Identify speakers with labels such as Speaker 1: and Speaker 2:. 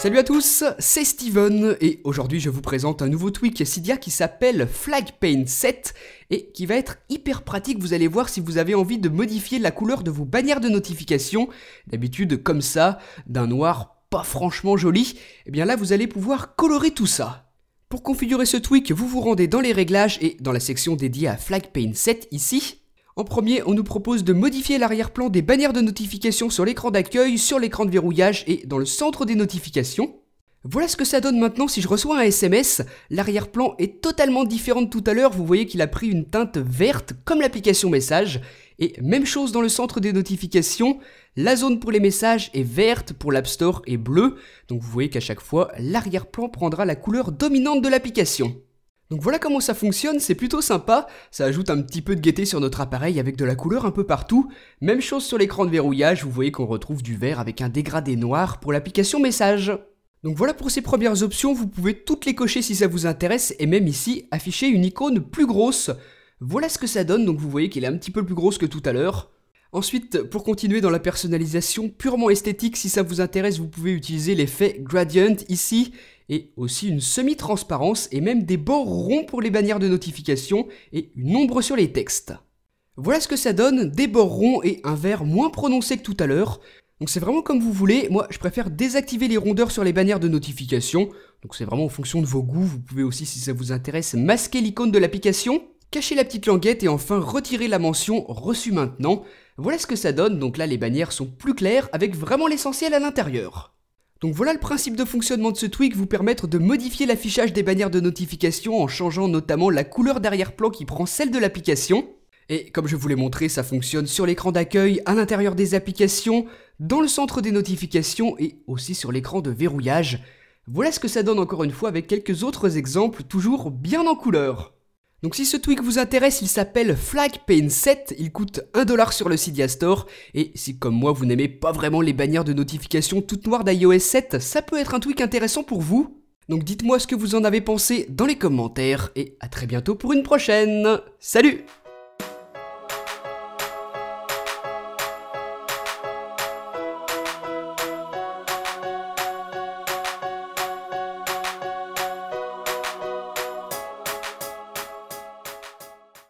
Speaker 1: Salut à tous, c'est Steven et aujourd'hui je vous présente un nouveau tweak Cydia qui s'appelle Flag Paint 7 et qui va être hyper pratique, vous allez voir si vous avez envie de modifier la couleur de vos bannières de notification, d'habitude comme ça, d'un noir pas franchement joli, et bien là vous allez pouvoir colorer tout ça. Pour configurer ce tweak, vous vous rendez dans les réglages et dans la section dédiée à Flag Paint 7 ici. En premier, on nous propose de modifier l'arrière-plan des bannières de notification sur l'écran d'accueil, sur l'écran de verrouillage et dans le centre des notifications. Voilà ce que ça donne maintenant si je reçois un SMS. L'arrière-plan est totalement différent de tout à l'heure, vous voyez qu'il a pris une teinte verte comme l'application message. Et même chose dans le centre des notifications, la zone pour les messages est verte, pour l'App Store est bleue. Donc vous voyez qu'à chaque fois, l'arrière-plan prendra la couleur dominante de l'application. Donc voilà comment ça fonctionne, c'est plutôt sympa, ça ajoute un petit peu de gaieté sur notre appareil avec de la couleur un peu partout. Même chose sur l'écran de verrouillage, vous voyez qu'on retrouve du vert avec un dégradé noir pour l'application message. Donc voilà pour ces premières options, vous pouvez toutes les cocher si ça vous intéresse et même ici afficher une icône plus grosse. Voilà ce que ça donne, donc vous voyez qu'elle est un petit peu plus grosse que tout à l'heure. Ensuite, pour continuer dans la personnalisation purement esthétique, si ça vous intéresse, vous pouvez utiliser l'effet Gradient ici, et aussi une semi-transparence et même des bords ronds pour les bannières de notification et une ombre sur les textes. Voilà ce que ça donne, des bords ronds et un vert moins prononcé que tout à l'heure. Donc c'est vraiment comme vous voulez, moi je préfère désactiver les rondeurs sur les bannières de notification, donc c'est vraiment en fonction de vos goûts, vous pouvez aussi si ça vous intéresse masquer l'icône de l'application, cacher la petite languette et enfin retirer la mention reçu maintenant. Voilà ce que ça donne, donc là les bannières sont plus claires avec vraiment l'essentiel à l'intérieur. Donc voilà le principe de fonctionnement de ce tweak, vous permettre de modifier l'affichage des bannières de notification en changeant notamment la couleur d'arrière-plan qui prend celle de l'application. Et comme je vous l'ai montré, ça fonctionne sur l'écran d'accueil, à l'intérieur des applications, dans le centre des notifications et aussi sur l'écran de verrouillage. Voilà ce que ça donne encore une fois avec quelques autres exemples, toujours bien en couleur. Donc si ce tweak vous intéresse, il s'appelle Flag Paint 7, il coûte 1$ sur le Cydia Store, et si comme moi vous n'aimez pas vraiment les bannières de notification toutes noires d'iOS 7, ça peut être un tweak intéressant pour vous. Donc dites-moi ce que vous en avez pensé dans les commentaires, et à très bientôt pour une prochaine. Salut!